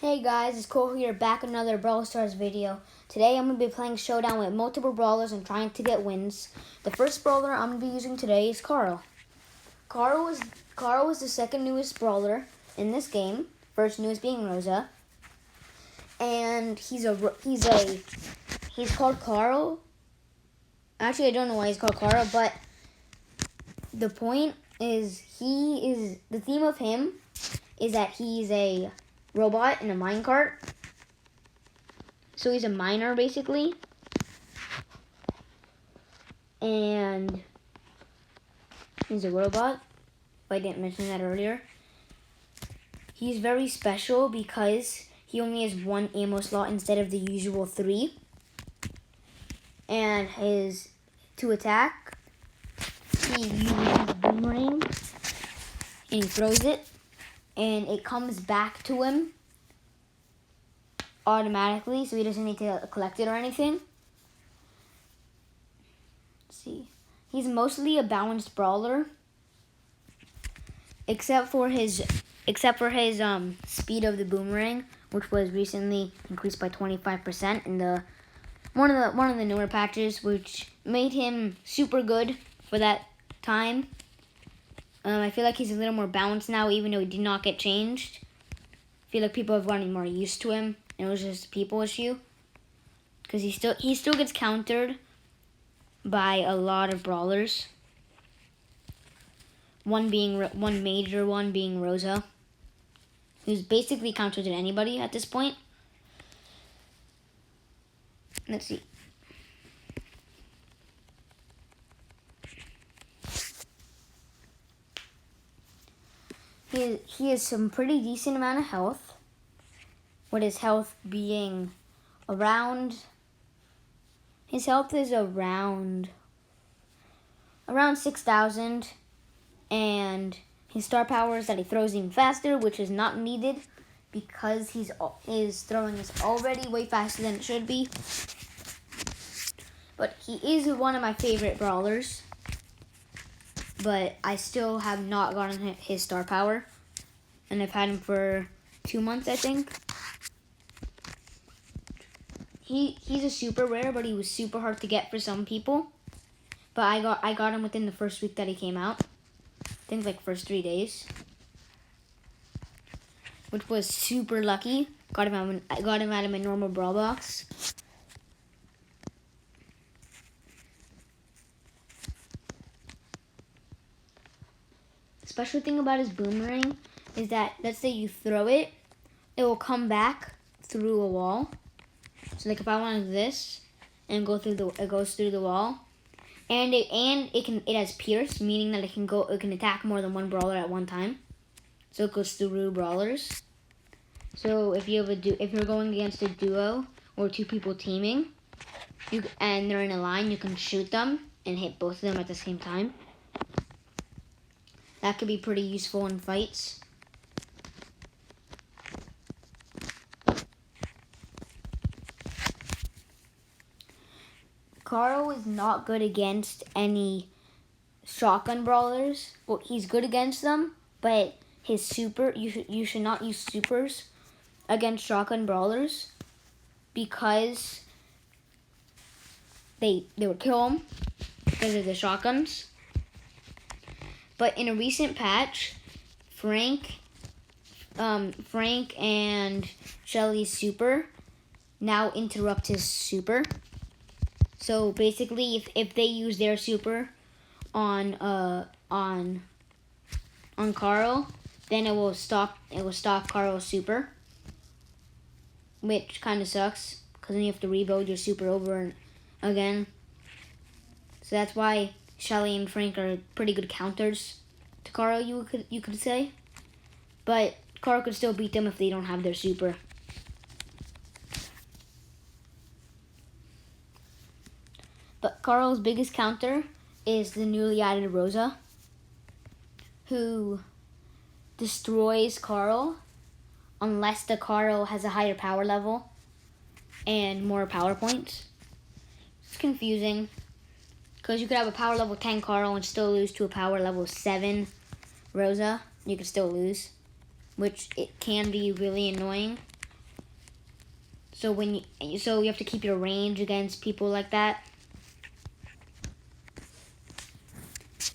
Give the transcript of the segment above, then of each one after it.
Hey guys, it's Cole here, back with another Brawl Stars video. Today I'm going to be playing Showdown with multiple brawlers and trying to get wins. The first brawler I'm going to be using today is Carl. Carl is the second newest brawler in this game. First newest being Rosa. And he's called Carl. Actually, I don't know why he's called Carl, but the point is the theme of him is that he's a robot in a minecart. So he's a miner basically. And he's a robot. If I didn't mention that earlier. He's very special because he only has one ammo slot instead of the usual 3. And to attack, he uses his boomerang and he throws it. And it comes back to him automatically, so he doesn't need to collect it or anything. Let's see. He's mostly a balanced brawler, except for his speed of the boomerang, which was recently increased by 25% in one of the newer patches, which made him super good for that time. I feel like he's a little more balanced now, even though he did not get changed. I feel like people have gotten more used to him, and it was just a people issue. Because he still gets countered by a lot of brawlers. One major one being Rosa, who's basically countered to anybody at this point. Let's see. He has some pretty decent amount of health, with his health being around, his health is around 6,000, and his star power is that he throws even faster, which is not needed because his throwing is already way faster than it should be. But he is one of my favorite brawlers. But I still have not gotten his star power. And I've had him for 2 months, I think. He's a super rare, but he was super hard to get for some people. But I got him within the first week that he came out. I think like first 3 days. Which was super lucky. I got him out of my normal brawl box. Special thing about his boomerang is that, let's say you throw it, it will come back through a wall. So like if I wanted this and it goes through the wall, and it has pierce, meaning that it can attack more than one brawler at one time. So it goes through brawlers. So if you're going against a duo or 2 people teaming, and they're in a line, you can shoot them and hit both of them at the same time. That could be pretty useful in fights. Carl is not good against any shotgun brawlers. Well, he's good against them, but his super, you should not use supers against shotgun brawlers because they would kill him because of the shotguns. But in a recent patch, Frank and Shelly's super now interrupt his super. So basically, if they use their super on Carl, then it will stop Carl's super, which kind of sucks because then you have to rebuild your super over and again. So that's why Shelly and Frank are pretty good counters to Carl, you could say. But Carl could still beat them if they don't have their super. But Carl's biggest counter is the newly added Rosa, who destroys Carl unless the Carl has a higher power level and more power points. It's confusing. Because you could have a power level 10 Carl and still lose to a power level 7 Rosa. You could still lose, which it can be really annoying. So you have to keep your range against people like that.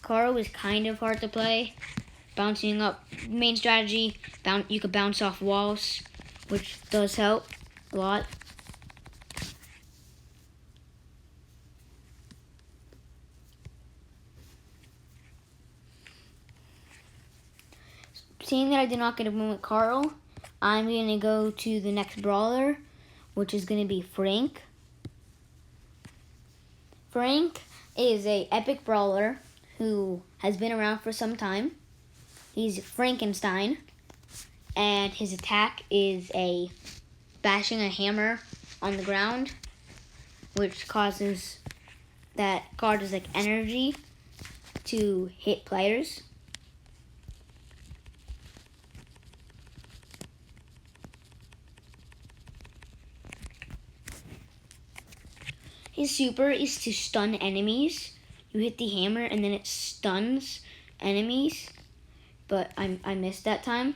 Carl is kind of hard to play. Bouncing up, main strategy, you could bounce off walls, which does help a lot. Seeing that I did not get a win with Carl, I'm going to go to the next brawler, which is going to be Frank. Frank is a epic brawler who has been around for some time. He's Frankenstein, and his attack is bashing a hammer on the ground, which causes energy to hit players. His super is to stun enemies. You hit the hammer and then it stuns enemies, but I missed that time.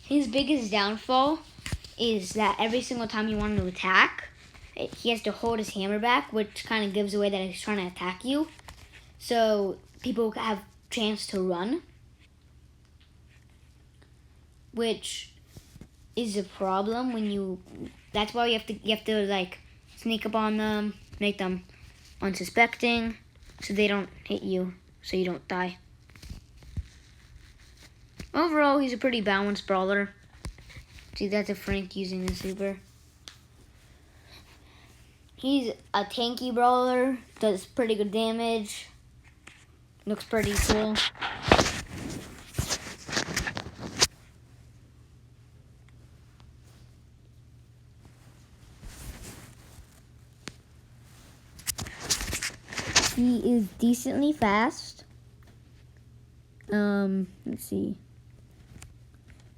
His biggest downfall is that every single time you want to attack, he has to hold his hammer back, which kind of gives away that he's trying to attack you. So people have chance to run, which is a problem that's why you have to like sneak up on them, make them unsuspecting, so they don't hit you, so you don't die. Overall, he's a pretty balanced brawler. See, that's a Frank using the super. He's a tanky brawler, does pretty good damage, looks pretty cool. He is decently fast. Let's see.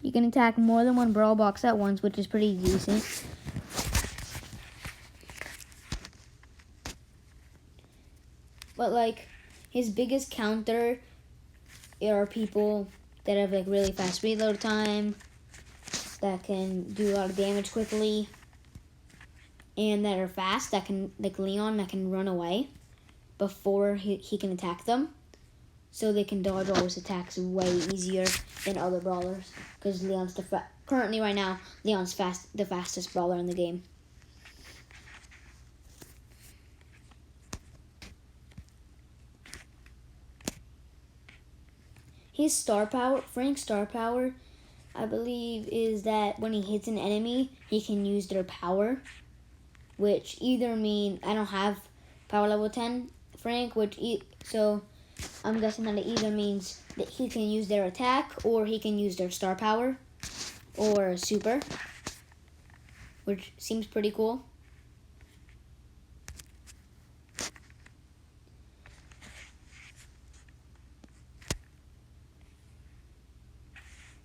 You can attack more than one brawl box at once, which is pretty decent. But like, his biggest counter are people that have like really fast reload time, that can do a lot of damage quickly, and that are fast, that can, like Leon, that can run away before he can attack them. So they can dodge all his attacks way easier than other brawlers. Because Leon's currently right now, Leon's the fastest brawler in the game. His star power, Frank's star power, I believe, is that when he hits an enemy, he can use their power. Which either mean, I don't have power level 10 Frank, so I'm guessing that it either means that he can use their attack or he can use their star power or super, which seems pretty cool.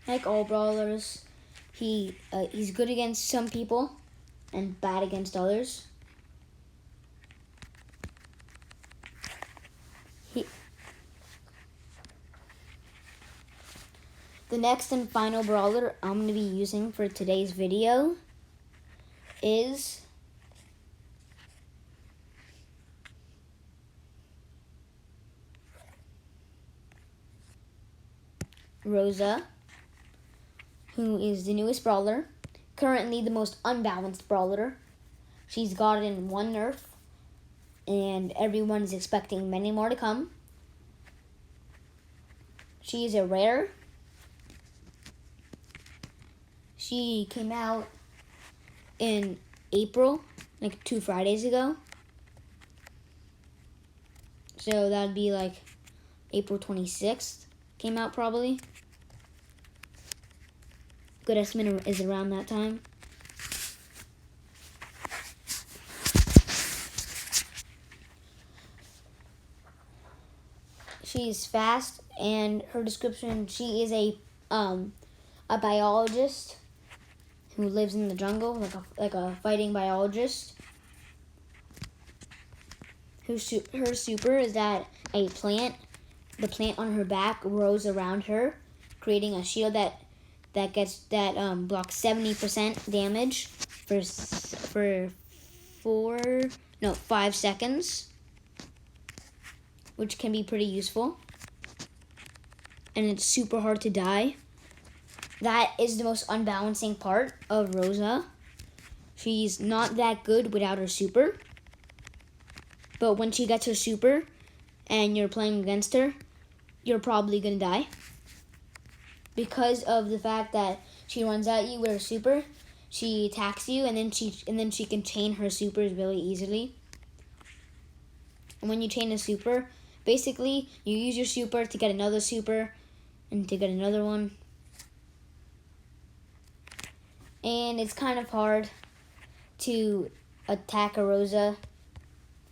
Like all brawlers, he's good against some people and bad against others. The next and final brawler I'm going to be using for today's video is Rosa, who is the newest brawler, currently the most unbalanced brawler. She's gotten one nerf, and everyone is expecting many more to come. She is a rare. She came out in April, like 2 Fridays ago. So that'd be like April 26th came out probably. Good estimate is around that time. She's fast, and her description, she is a biologist who lives in the jungle, like a fighting biologist. Her super is that the plant on her back grows around her, creating a shield that that blocks 70% damage for 5 seconds, which can be pretty useful. And it's super hard to die. That is the most unbalancing part of Rosa. She's not that good without her super. But when she gets her super and you're playing against her, you're probably going to die. Because of the fact that she runs at you with her super, she attacks you, and then she can chain her supers really easily. And when you chain a super, basically you use your super to get another super and to get another one. And it's kind of hard to attack a Rosa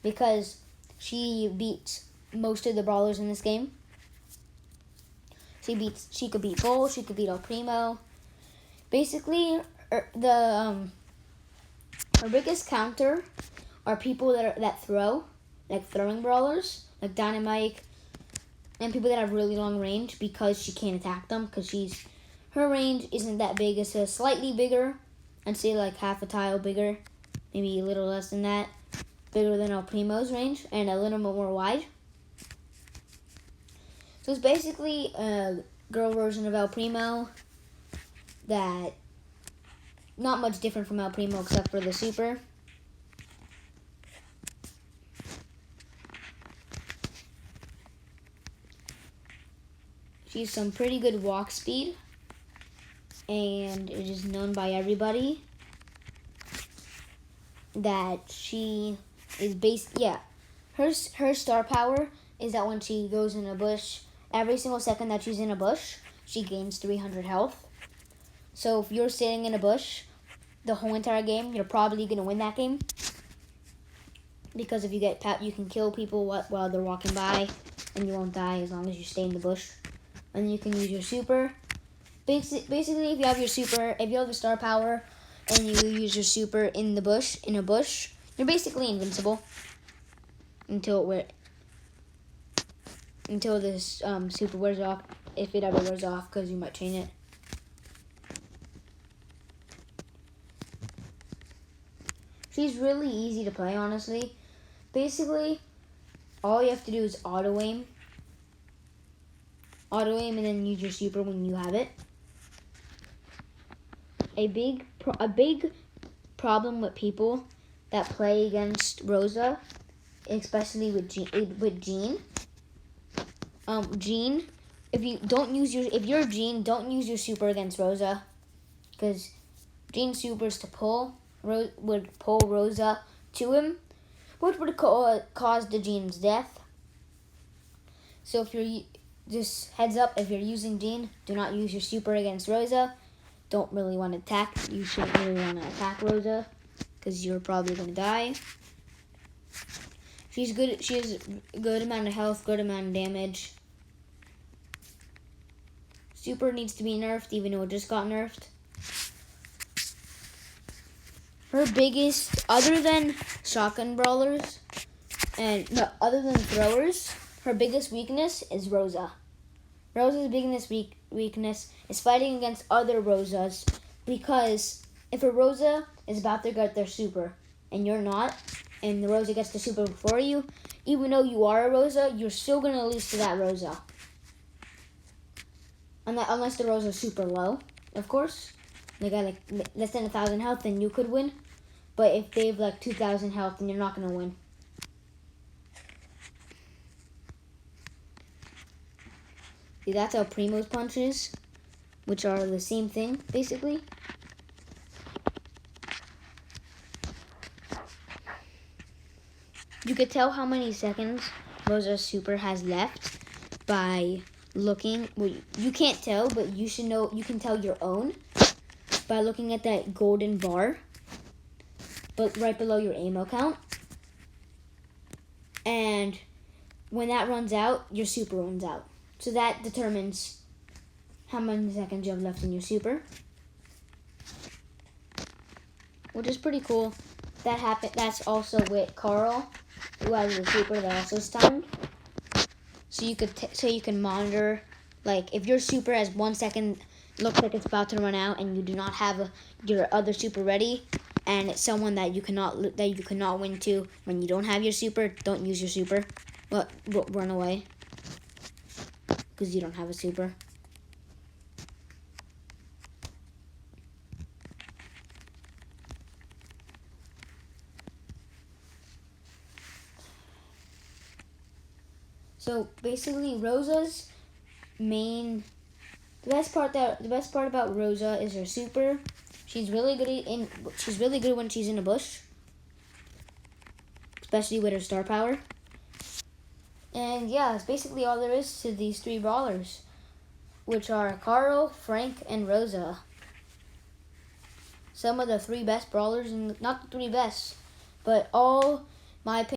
because she beats most of the brawlers in this game. She could beat Cole, she could beat El Primo. Basically, her biggest counter are people that throw, like throwing brawlers, like Dynamite, and people that have really long range because she can't attack them because her range isn't that big. It's slightly bigger. I'd say like half a tile bigger, maybe a little less than that, bigger than El Primo's range, and a little bit more wide. So it's basically a girl version of El Primo that not much different from El Primo except for the super. She's some pretty good walk speed, and it is known by everybody that she is her star power is that when she goes in a bush, every single second that she's in a bush, she gains 300 health. So if you're sitting in a bush the whole entire game, you're probably going to win that game. Because if you get tapped, you can kill people while they're walking by, and you won't die as long as you stay in the bush. And you can use your super. Basically, if you have your super, if you have the star power, and you use your super in a bush, you're basically invincible until this super wears off, if it ever wears off, because you might chain it. She's really easy to play, honestly. Basically, all you have to do is auto aim, and then use your super when you have it. A big problem with people that play against Rosa, especially with Jean. Jean, if you're Jean, don't use your super against Rosa, because Jean's supers to would pull Rosa to him, which would cause the Jean's death. So if you're just heads up, if you're using Jean, do not use your super against Rosa. Don't really want to attack. You shouldn't really want to attack Rosa because you're probably going to die. She's good. She has a good amount of health, good amount of damage. Super needs to be nerfed, even though it just got nerfed. Her biggest, other than shotgun brawlers, other than throwers, her biggest weakness is Rosa. Rosa's biggest weakness is fighting against other Rosas, because if a Rosa is about to get their super and you're not, and the Rosa gets the super before you, even though you are a Rosa, you're still going to lose to that Rosa. Unless the Rosa's super low, of course. They got like less than 1,000 health, then you could win. But if they have like 2,000 health, then you're not going to win. See, that's how Primo's punches, which are the same thing, basically. You could tell how many seconds Rosa's super has left by looking. Well, you can't tell, but you should know. You can tell your own by looking at that golden bar, but right below your ammo count. And when that runs out, your super runs out. So that determines how many seconds you have left in your super, which is pretty cool. That's also with Carl, who has a super that also is timed. So you can monitor, like if your super has 1 second looks like it's about to run out and you do not have your other super ready, and it's someone that you cannot win to when you don't have your super, don't use your super. But run away because you don't have a super. So basically, Rosa's main, the best part about Rosa is her super. She's really good when she's in a bush, especially with her star power. And yeah, that's basically all there is to these three brawlers, which are Carl, Frank, and Rosa. Some of the three best brawlers, and not the three best, but all my opinion.